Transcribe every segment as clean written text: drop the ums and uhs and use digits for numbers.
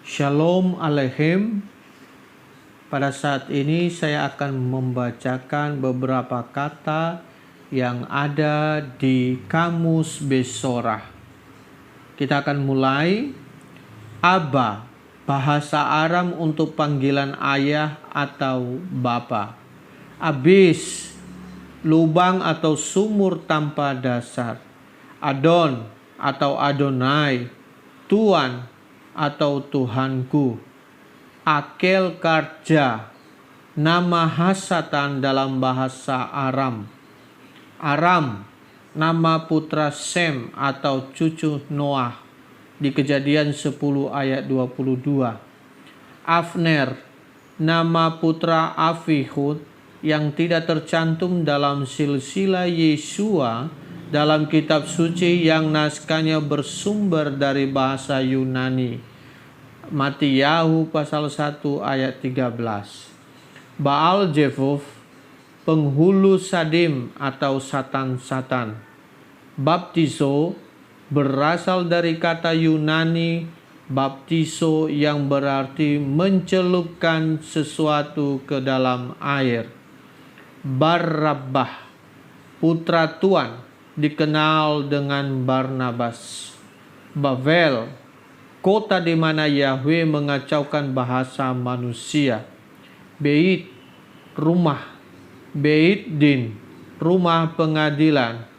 Shalom Aleichem. Pada saat ini saya akan membacakan beberapa kata yang ada di Kamus Besorah. Kita akan mulai. Abba, bahasa Aram untuk panggilan ayah atau bapa. Abis, lubang atau sumur tanpa dasar. Adon atau Adonai, Tuan atau Tuhanku. Akel Karja, nama hasatan dalam bahasa Aram. Aram, nama putra Sem atau cucu Noah di Kejadian 10 ayat 22. Avner, nama putra Avihud yang tidak tercantum dalam silsilah Yesua dalam kitab suci yang naskahnya bersumber dari bahasa Yunani. Matiyahu pasal 1 ayat 13. Baal Jefuf, penghulu Sadim atau satan-satan. Baptizo berasal dari kata Yunani baptizo yang berarti mencelupkan sesuatu ke dalam air. Barabbah, putra Tuan, dikenal dengan Barnabas. Babel, kota di mana Yahweh mengacaukan bahasa manusia. Beit, rumah. Beit Din, rumah pengadilan.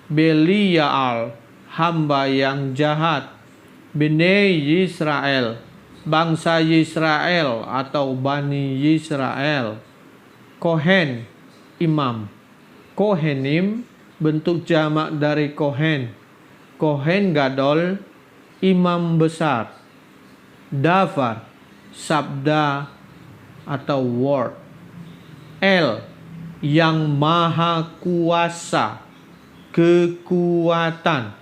Belial, hamba yang jahat. Bnei Yisrael, bangsa Yisrael atau Bani Yisrael. Kohen, imam. Kohenim, bentuk jamak dari Kohen. Kohen Gadol, imam besar. Davar, sabda atau word. El, yang maha kuasa, kekuatan.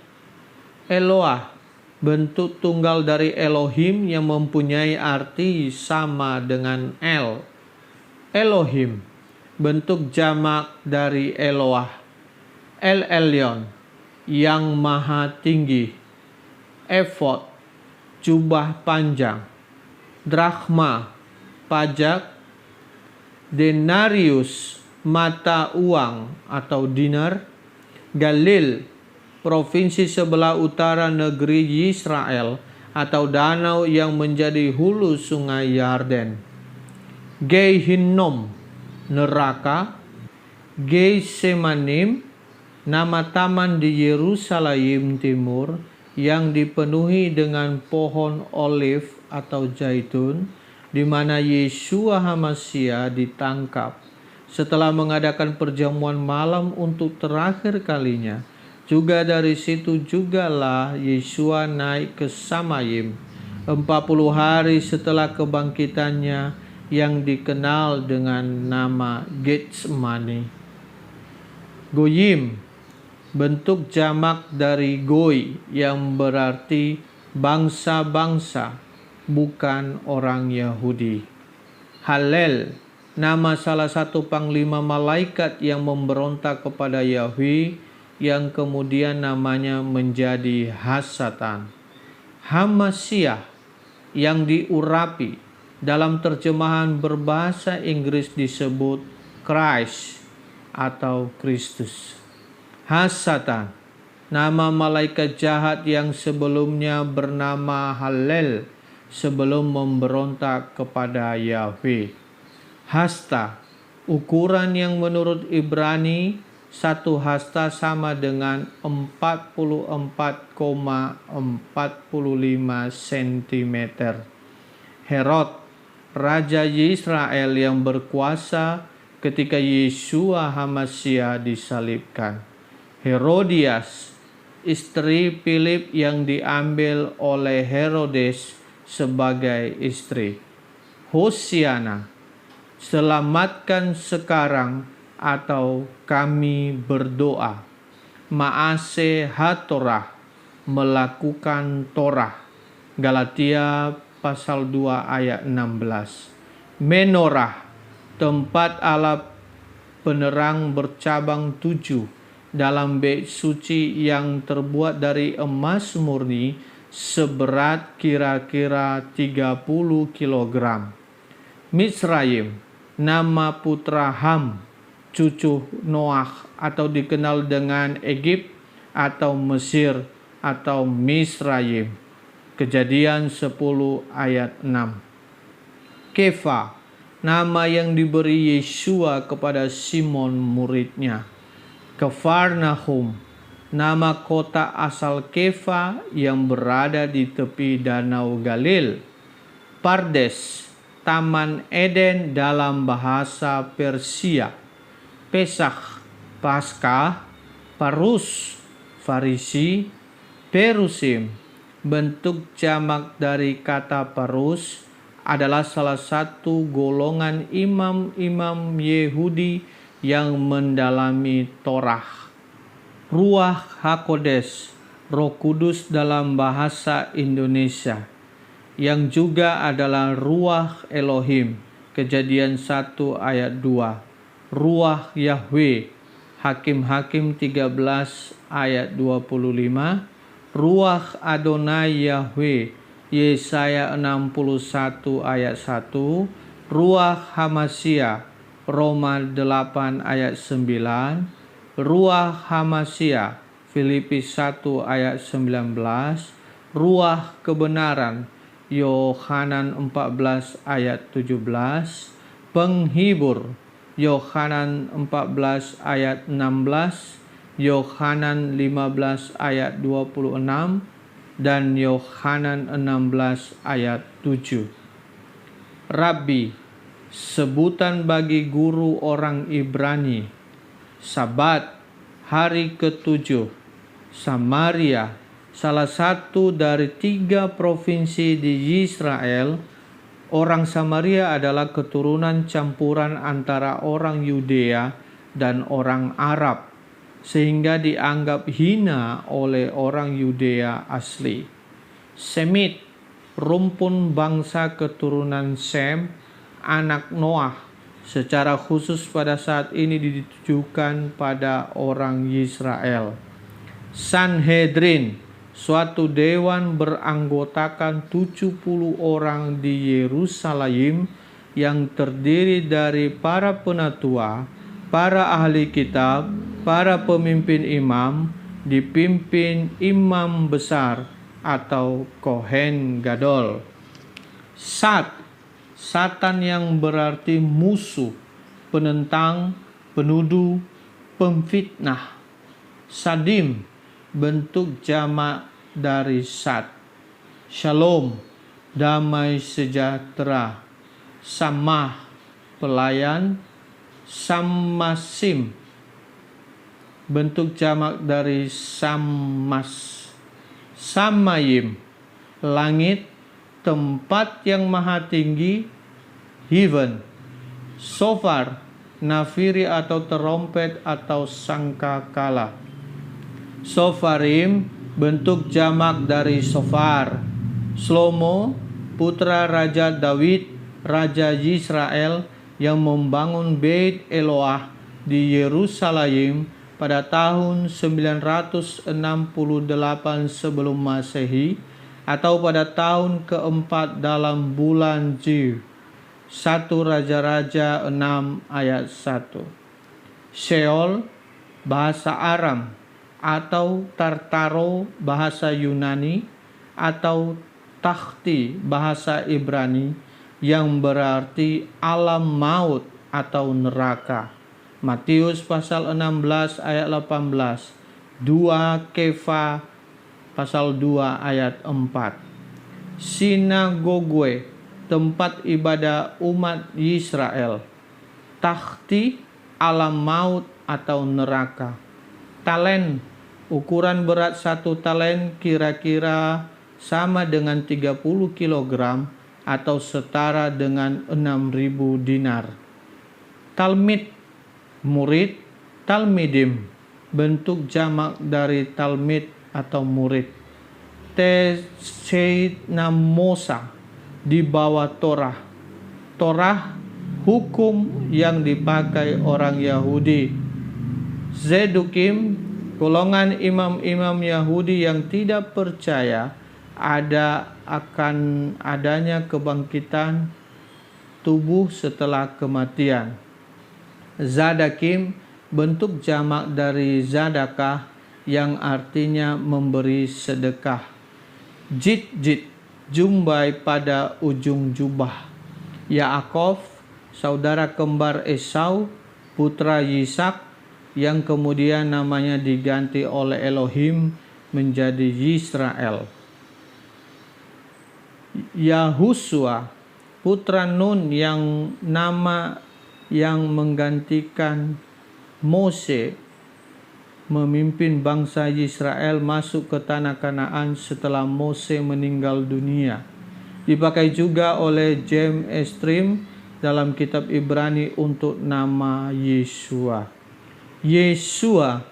Eloah, bentuk tunggal dari Elohim yang mempunyai arti sama dengan El. Elohim, bentuk jamak dari Eloah. El Elyon, yang maha tinggi. Efod, jubah panjang. Drachma, pajak. Denarius, mata uang atau dinar. Galil, provinsi sebelah utara negeri Yisrael atau danau yang menjadi hulu sungai Yarden. Gehinnom, neraka. Geisemanim, nama taman di Yerusalem Timur yang dipenuhi dengan pohon olive atau zaitun, di mana Yeshua HaMasyiah ditangkap setelah mengadakan perjamuan malam untuk terakhir kalinya. Juga dari situ jugalah Yeshua naik ke Samayim 40 hari setelah kebangkitannya yang dikenal dengan nama Getsemani. Goyim, bentuk jamak dari Goy yang berarti bangsa-bangsa, bukan orang Yahudi. Halel, nama salah satu panglima malaikat yang memberontak kepada Yahweh yang kemudian namanya menjadi Hasatan. Hamasyiah, yang diurapi dalam terjemahan berbahasa Inggris disebut Christ atau Kristus. Hasatan, nama malaikat jahat yang sebelumnya bernama Halel sebelum memberontak kepada Yahweh. Hasta, ukuran yang menurut Ibrani satu hasta sama dengan 44,45 cm. Herod, raja Yisrael yang berkuasa ketika Yeshua HaMasyiah disalibkan. Herodias, istri Philip yang diambil oleh Herodes sebagai istri. Hosiana, selamatkan sekarang atau kami berdoa. Maase hatorah, melakukan Torah. Galatia pasal 2 ayat 16. Menorah, tempat Allah penerang bercabang 7 dalam bait suci yang terbuat dari emas murni seberat kira-kira 30 kilogram. Misraim, nama putra Ham, cucu Noah, atau dikenal dengan Egypt atau Mesir atau Misraim. Kejadian 10 ayat 6. Kefa, nama yang diberi Yesua kepada Simon muridnya. Kafarnaum, nama kota asal Kefa yang berada di tepi Danau Galil. Pardes, Taman Eden dalam bahasa Persia. Pesach, Paskah. Parus, Farisi. Perusim, bentuk jamak dari kata parus, adalah salah satu golongan imam-imam Yahudi yang mendalami Torah. Ruach HaKodes, Roh Kudus dalam bahasa Indonesia, yang juga adalah Ruach Elohim, Kejadian 1 ayat 2. Ruach Yahweh, Hakim-Hakim 13 ayat 25. Ruach Adonai Yahweh, Yesaya 61 ayat 1. Ruach Hamashiach, Roma 8 ayat 9. Ruach Hamashiach, Filipi 1 ayat 19. Ruach kebenaran, Yohanan 14 ayat 17. Penghibur, Yohanan 14 ayat 16. Yohanan 15 ayat 26 dan Yohanan 16 ayat 7. Rabbi, sebutan bagi guru orang Ibrani. Sabat, hari ke-7. Samaria, salah satu dari 3 provinsi di Israel. Orang Samaria adalah keturunan campuran antara orang Yudea dan orang Arab, sehingga dianggap hina oleh orang Yudea asli. Semit, rumpun bangsa keturunan Sem, anak Noah, secara khusus pada saat ini ditujukan pada orang Israel. Sanhedrin, suatu dewan beranggotakan 70 orang di Yerusalem yang terdiri dari para penatua, para ahli kitab, para pemimpin imam, dipimpin imam besar atau Kohen Gadol. Satan yang berarti musuh, penentang, penuduh, pemfitnah. Sadim, bentuk jamak dari Sat. Shalom, damai sejahtera. Samah, pelayan. Sammasim, bentuk jamak dari Sammas. Samayim, langit, tempat yang maha tinggi, heaven. Shofar, nafiri atau terompet atau sangkakala. Shofarim, bentuk jamak dari shofar. Shlomo, putra Raja Daud, Raja Israel, yang membangun Beit Eloah di Yerusalem pada tahun 968 sebelum Masehi atau pada tahun keempat dalam bulan Ziv. 1 Raja-Raja 6 ayat 1. Sheol, bahasa Aram, atau Tartaro, bahasa Yunani, atau Takhti, bahasa Ibrani, yang berarti alam maut atau neraka. Matius pasal 16 ayat 18. 2 Kefa pasal 2 ayat 4. Sinagogue, tempat ibadah umat Israel. Takhti, alam maut atau neraka. Talen, ukuran berat 1 talen kira-kira sama dengan 30 kilogram atau setara dengan 6.000 dinar. Talmid, murid. Talmidim, bentuk jamak dari talmid atau murid. Namosa, di bawah Torah. Torah, hukum yang dipakai orang Yahudi. Zedukim, golongan imam-imam Yahudi yang tidak percaya akan adanya kebangkitan tubuh setelah kematian. Zadakim bentuk jamak dari zadakah yang artinya memberi sedekah. Jit jumbai pada ujung jubah. Yaakov, saudara kembar Esau, putra Yisak, yang kemudian namanya diganti oleh Elohim menjadi Yisrael. Yahusua, putra Nun, yang nama yang menggantikan Mose, memimpin bangsa Israel masuk ke tanah Kanaan setelah Mose meninggal dunia. Dipakai juga oleh James Estrim dalam kitab Ibrani untuk nama Yesua. Yesua,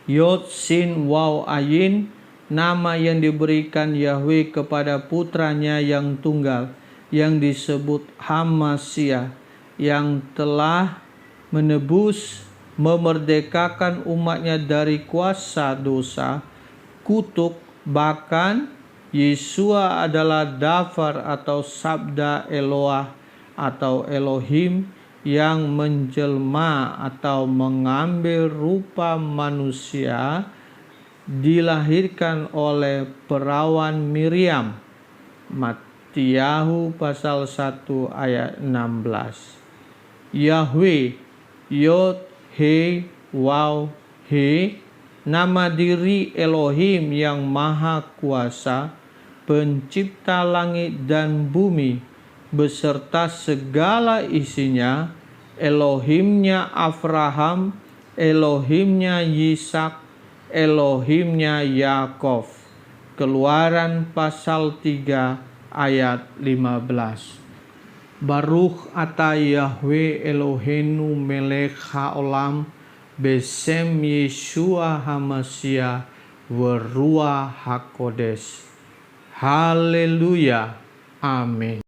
Yod Sin Waw Ayin, nama yang diberikan Yahweh kepada putranya yang tunggal, yang disebut Hamasyah, yang telah menebus, memerdekakan umatnya dari kuasa dosa, kutuk. Bahkan Yesua adalah Dafar atau Sabda Eloah atau Elohim yang menjelma atau mengambil rupa manusia, dilahirkan oleh perawan Miriam. Matiyahu pasal 1 ayat 16. Yahweh, Yod He Waw He, nama diri Elohim yang maha kuasa, pencipta langit dan bumi beserta segala isinya, Elohimnya Abraham, Elohimnya Yisak, Elohimnya Yakov. Keluaran pasal 3 ayat 15. Baruch ata Yahweh Eloheinu melech haolam besem Yeshua HaMashiach Ruach HaKodesh. Haleluya. Amin.